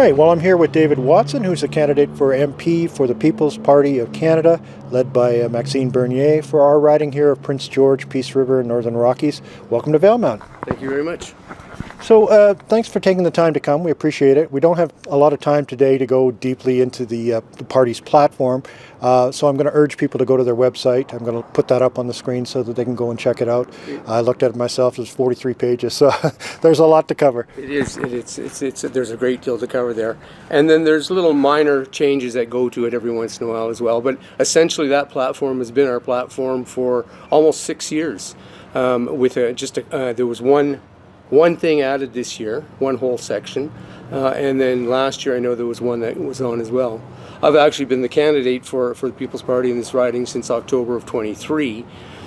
right, well, I'm here with David Watson, who's a candidate for MP for the People's Party of Canada, led by Maxime Bernier for our riding here of Prince George, Peace River, and Northern Rockies. Welcome to Valemount. Thank you very much. So thanks for taking the time to come. We appreciate it. We don't have a lot of time today to go deeply into the party's platform, so I'm going to urge people to go to their website. I'm going to put that up on the screen so that they can go and check it out. I looked at it myself. There's 43 pages, so there's a lot to cover. It is. There's a great deal to cover there. And then there's little minor changes that go to it every once in a while as well. But essentially that platform has been our platform for almost 6 years. There was one thing added this year, one whole section, and then last year I know there was one that was on as well. I've actually been the candidate for the People's Party in this riding since October of 23,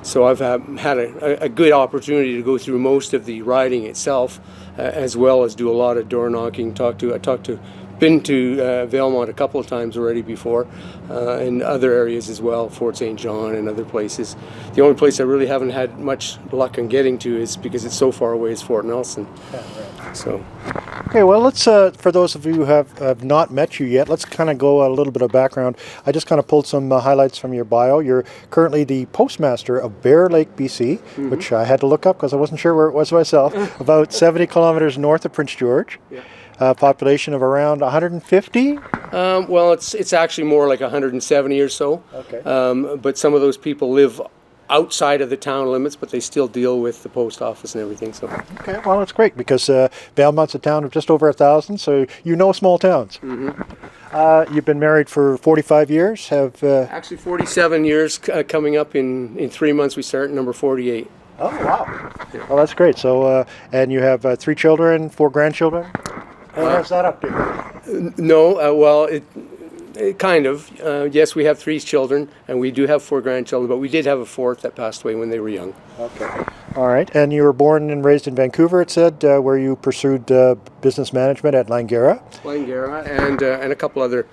so I've had a good opportunity to go through most of the riding itself, as well as do a lot of door knocking, been to Valemount a couple of times already before, in other areas as well, Fort St. John and other places. The only place I really haven't had much luck in getting to is because it's so far away is Fort Nelson. Yeah, right. So. Okay, well, let's, for those of you who have not met you yet, let's kind of go a little bit of background. I just kind of pulled some highlights from your bio. You're currently the postmaster of Bear Lake, BC, which I had to look up because I wasn't sure where it was myself, about 70 kilometers north of Prince George. Yeah. Population of around 150? Well, it's actually more like 170 or so. Okay. But some of those people live outside of the town limits, but they still deal with the post office and everything. So. Okay, well, that's great because Valemount's a town of just over 1,000, so you know small towns. Mm-hmm. You've been married for 45 years. Actually 47 years coming up in 3 months. We start number 48. Oh, wow. Yeah. Well, that's great. So, and you have 3 children, 4 grandchildren? How's that up to? No, well, it kind of. Yes, we have 3 children, and we do have 4 grandchildren, but we did have a 4th that passed away when they were young. Okay. All right. And you were born and raised in Vancouver, it said, where you pursued business management at Langara? Langara and a couple other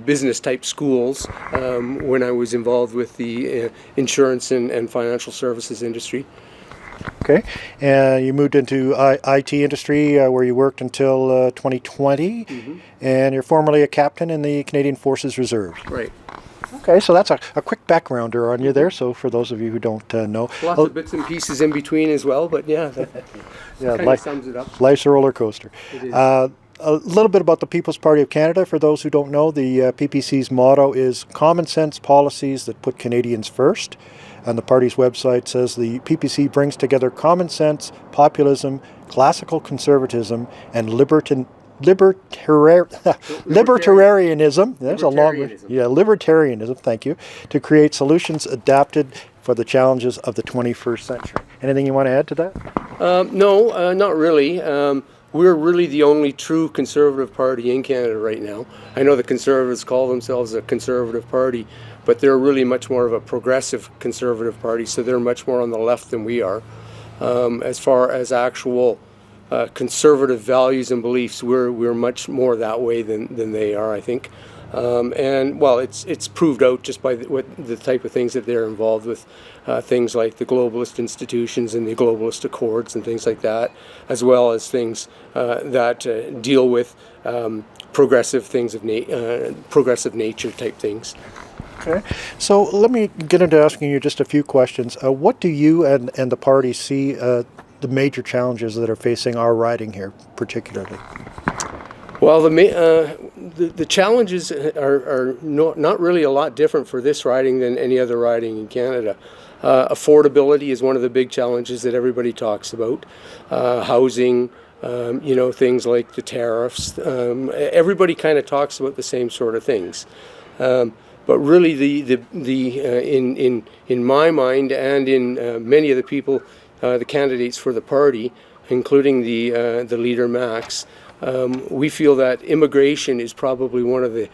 business-type schools when I was involved with the insurance and financial services industry. Okay, and you moved into IT industry where you worked until 2020, and you're formerly a captain in the Canadian Forces Reserves. Right. Okay, so that's a quick backgrounder on you there, so for those of you who don't know. Lots of bits and pieces in between as well, but yeah, that kind of sums it up. Life's a roller coaster. It is. A little bit about the People's Party of Canada. For those who don't know, the PPC's motto is common sense policies that put Canadians first. And the party's website says the PPC brings together common sense, populism, classical conservatism, and libertarianism. There's a long word. Yeah, libertarianism, thank you, to create solutions adapted for the challenges of the 21st century. Anything you want to add to that? No, not really. We're really the only true conservative party in Canada right now. I know the Conservatives call themselves a conservative party, but they're really much more of a progressive conservative party, so they're much more on the left than we are. As far as actual conservative values and beliefs, we're much more that way than they are, I think. And well, it's proved out just by the type of things that they're involved with, things like the globalist institutions and the globalist accords and things like that, as well as things that deal with progressive things of progressive nature type things. Okay, so let me get into asking you just a few questions. What do you and the party see the major challenges that are facing our riding here, particularly? Well, the challenges are not really a lot different for this riding than any other riding in Canada. Affordability is one of the big challenges that everybody talks about. Housing, things like the tariffs. Everybody kind of talks about the same sort of things. But really, in my mind and in many of the people, the candidates for the party, including the leader Max, we feel that immigration is probably one of the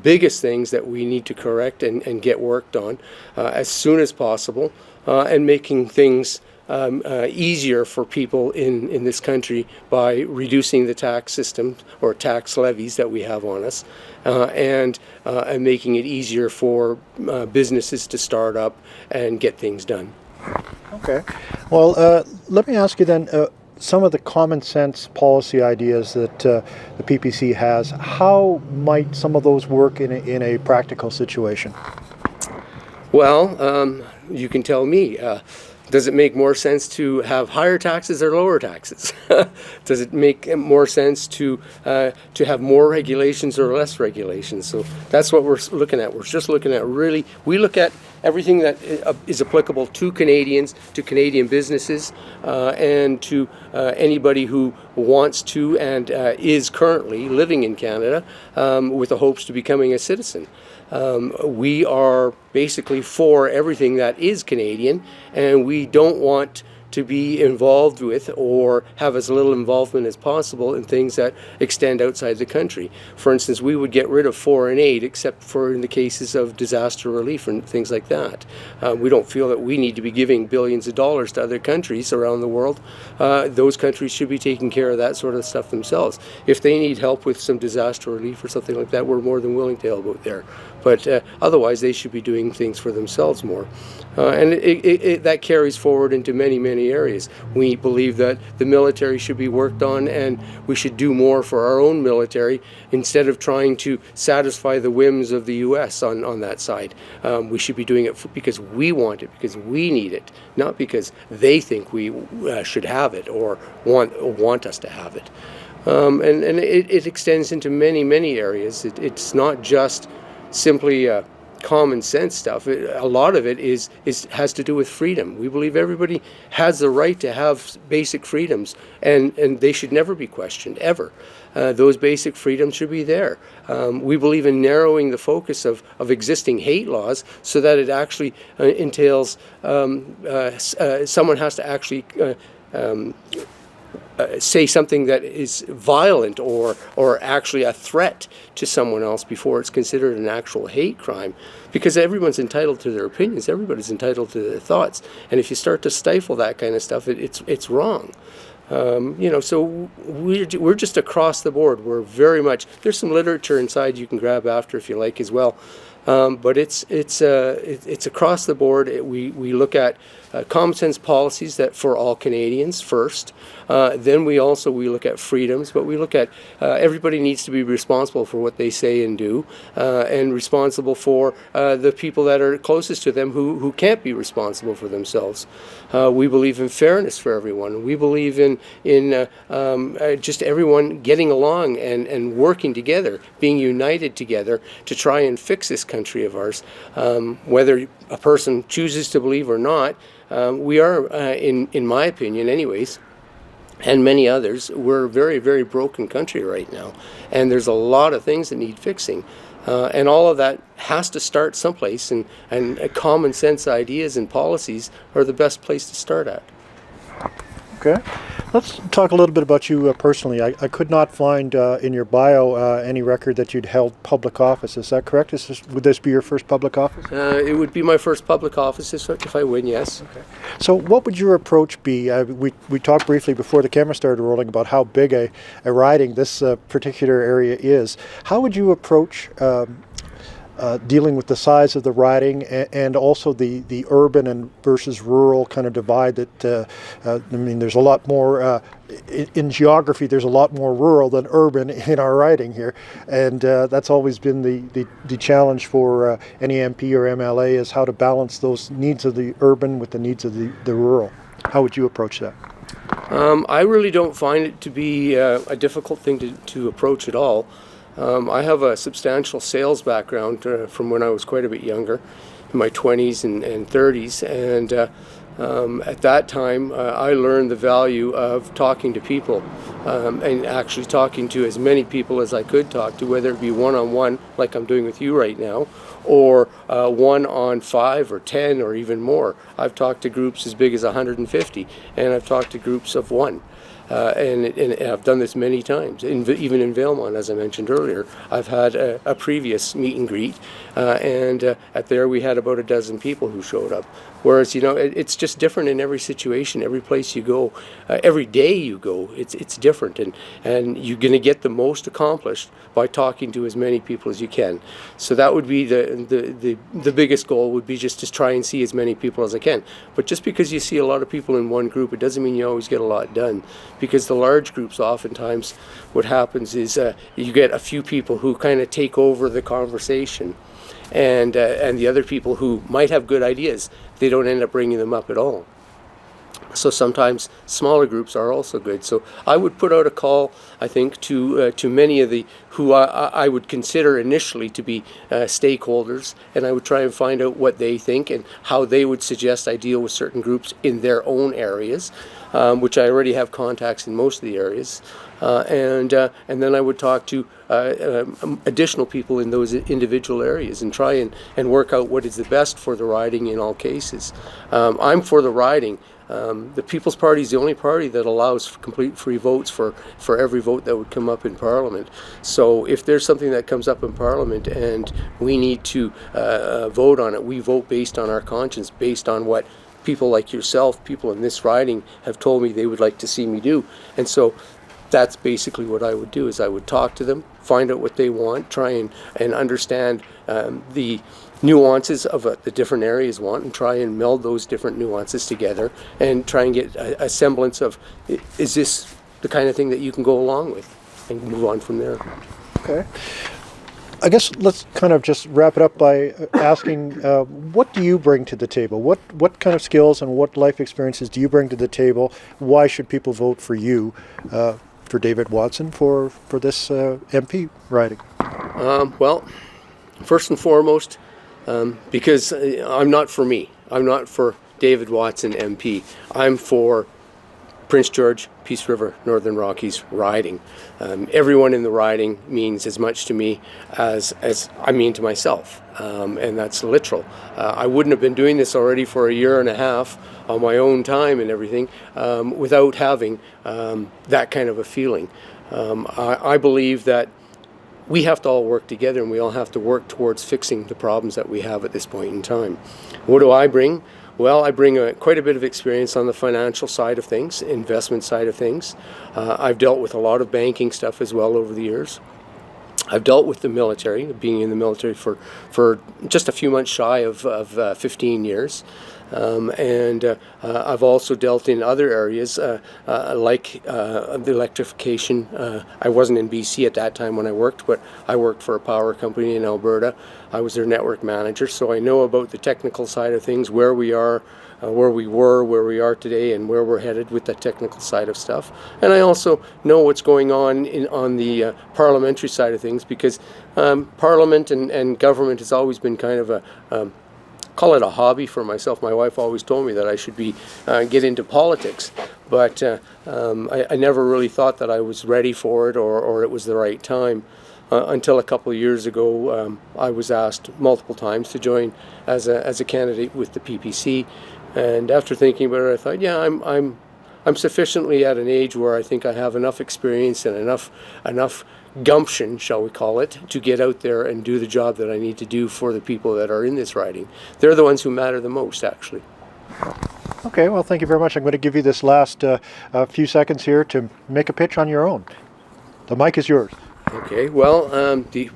biggest things that we need to correct and get worked on as soon as possible, and making things easier for people in this country by reducing the tax system or tax levies that we have on us, and making it easier for businesses to start up and get things done. Okay. Well, let me ask you then, some of the common sense policy ideas that the PPC has, how might some of those work in a practical situation? Well, you can tell me. Does it make more sense to have higher taxes or lower taxes? Does it make more sense to have more regulations or less regulations? So that's what we're looking at. We're just looking at we look at everything that is applicable to Canadians, to Canadian businesses, and to anybody who wants to and is currently living in Canada with the hopes to becoming a citizen. We are basically for everything that is Canadian, and we don't want to be involved with or have as little involvement as possible in things that extend outside the country. For instance, we would get rid of foreign aid except for in the cases of disaster relief and things like that. We don't feel that we need to be giving billions of dollars to other countries around the world. Those countries should be taking care of that sort of stuff themselves. If they need help with some disaster relief or something like that, we're more than willing to help out there. But otherwise, they should be doing things for themselves more. And that carries forward into many, many areas. We believe that the military should be worked on, and we should do more for our own military instead of trying to satisfy the whims of the U.S. on that side. We should be doing it because we want it, because we need it, not because they think we should have it or want us to have it. And it extends into many, many areas. It's not just simply common sense stuff. A lot of it has to do with freedom. We believe everybody has the right to have basic freedoms, and they should never be questioned, ever. Those basic freedoms should be there. We believe in narrowing the focus of existing hate laws so that it actually entails someone has to actually say something that is violent or actually a threat to someone else before it's considered an actual hate crime, because everyone's entitled to their opinions, everybody's entitled to their thoughts, and if you start to stifle that kind of stuff, it's wrong. So we're just across the board. We're very much, there's some literature inside you can grab after if you like as well. But it's across the board. We look at common sense policies that for all Canadians first. Then we look at freedoms, but we look at everybody needs to be responsible for what they say and do, and responsible for the people that are closest to them who can't be responsible for themselves. We believe in fairness for everyone. We believe in just everyone getting along and working together, being united together to try and fix this country of ours. Whether a person chooses to believe or not, we are, in my opinion anyways, and many others, we're a very, very broken country right now. And there's a lot of things that need fixing. And all of that has to start someplace, and common sense ideas and policies are the best place to start at. Okay. Let's talk a little bit about you personally. I could not find in your bio any record that you'd held public office. Is that correct? Would this be your first public office? It would be my first public office if I win, yes. Okay. So what would your approach be? We talked briefly before the camera started rolling about how big a riding this particular area is. How would you approach dealing with the size of the riding and also the urban and versus rural kind of divide that, there's a lot more, in geography there's a lot more rural than urban in our riding here, and that's always been the challenge for any MP or MLA, is how to balance those needs of the urban with the needs of the rural. How would you approach that? I really don't find it to be a difficult thing to approach at all. I have a substantial sales background from when I was quite a bit younger, in my 20s and 30s, and at that time I learned the value of talking to people and actually talking to as many people as I could talk to, whether it be one-on-one like I'm doing with you right now, or 1 on 5 or 10 or even more. I've talked to groups as big as 150, and I've talked to groups of 1. and I've done this many times. Even in Valemount, as I mentioned earlier, I've had a previous meet and greet, and at there we had about a dozen people who showed up. Whereas, it's just different in every situation, every place you go, every day you go, it's different, and you're going to get the most accomplished by talking to as many people as you can. So that would be the biggest goal, would be just to try and see as many people as I can. But just because you see a lot of people in one group, it doesn't mean you always get a lot done, because the large groups, oftentimes what happens is you get a few people who kind of take over the conversation, and the other people who might have good ideas, they don't end up bringing them up at all. So sometimes smaller groups are also good. So I would put out a call, I think, to many of the who I would consider initially to be stakeholders, and I would try and find out what they think and how they would suggest I deal with certain groups in their own areas, which I already have contacts in most of the areas, and then I would talk to additional people in those individual areas and try and work out what is the best for the riding in all cases. I'm for the riding. The People's Party is the only party that allows complete free votes for every vote that would come up in Parliament. So if there's something that comes up in Parliament and we need to vote on it, we vote based on our conscience, based on what people like yourself, people in this riding, have told me they would like to see me do. And so that's basically what I would do, is I would talk to them, find out what they want, try and understand the nuances of the different areas want, and try and meld those different nuances together and try and get a semblance of, is this the kind of thing that you can go along with, and move on from there. Okay. I guess let's kind of just wrap it up by asking, what do you bring to the table? What kind of skills and what life experiences do you bring to the table? Why should people vote for you, for David Watson, for this MP riding? Well, first and foremost, because I'm not for me. I'm not for David Watson MP. I'm for Prince George, Peace River, Northern Rockies riding. Everyone in the riding means as much to me as I mean to myself, and that's literal. I wouldn't have been doing this already for a year and a half on my own time and everything without having that kind of a feeling. I believe that we have to all work together, and we all have to work towards fixing the problems that we have at this point in time. What do I bring? Well, I bring quite a bit of experience on the financial side of things, investment side of things. I've dealt with a lot of banking stuff as well over the years. I've dealt with the military, being in the military for just a few months shy of 15 years. I've also dealt in other areas like the electrification. I wasn't in BC at that time when I worked, but I worked for a power company in Alberta. I was their network manager, so I know about the technical side of things, where we are, where we were, where we are today, and where we're headed with the technical side of stuff. And I also know what's going on on the parliamentary side of things, because Parliament and government has always been kind of call it a hobby for myself. My wife always told me that I should get into politics, but I never really thought that I was ready for it or it was the right time. Until a couple of years ago, I was asked multiple times to join as a candidate with the PPC, and after thinking about it, I thought, yeah, I'm sufficiently at an age where I think I have enough experience and enough gumption, shall we call it, to get out there and do the job that I need to do for the people that are in this riding. They're the ones who matter the most, actually. Okay, well, thank you very much. I'm going to give you this last few seconds here to make a pitch on your own. The mic is yours. Okay, well,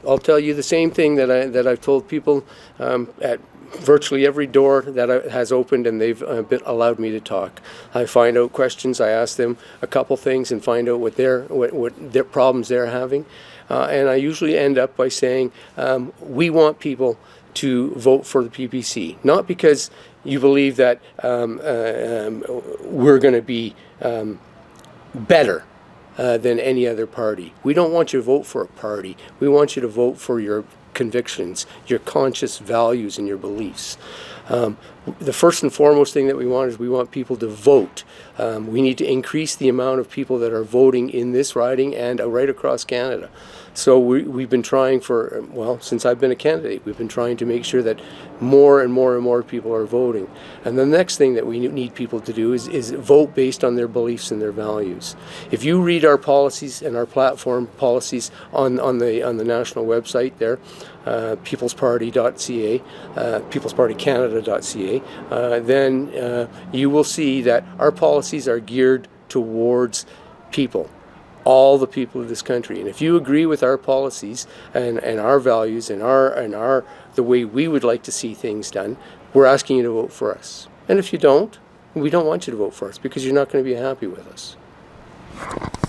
I'll tell you the same thing that I've told people at virtually every door that has opened, and they've allowed me to talk. I find out questions, I ask them a couple things and find out what their problems they're having, and I usually end up by saying, we want people to vote for the PPC, not because you believe that we're going to be better than any other party. We don't want you to vote for a party. We want you to vote for your convictions, your conscious values, and your beliefs. The first and foremost thing that we want is we want people to vote. We need to increase the amount of people that are voting in this riding and right across Canada. So we've been trying for, well, since I've been a candidate, we've been trying to make sure that more and more and more people are voting. And the next thing that we need people to do is vote based on their beliefs and their values. If you read our policies and our platform policies on the national website there, peoplesparty.ca, peoplespartycanada.ca, then you will see that our policies are geared towards people, all the people of this country. And if you agree with our policies and our values and the way we would like to see things done, we're asking you to vote for us. And if you don't, we don't want you to vote for us because you're not going to be happy with us.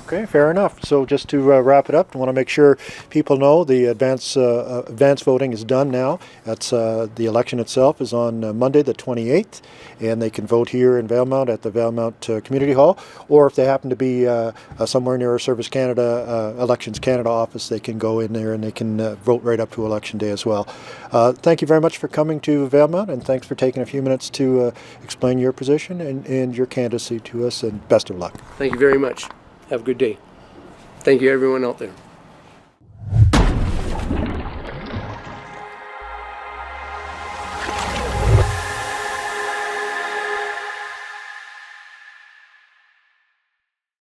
Okay, fair enough. So just to wrap it up, I want to make sure people know the advance voting is done now. That's the election itself is on Monday the 28th, and they can vote here in Valemount at the Valemount Community Hall, or if they happen to be somewhere near our Service Canada Elections Canada office, they can go in there and they can vote right up to Election Day as well. Thank you very much for coming to Valemount, and thanks for taking a few minutes to explain your position and your candidacy to us, and best of luck. Thank you very much. Have a good day. Thank you, everyone out there.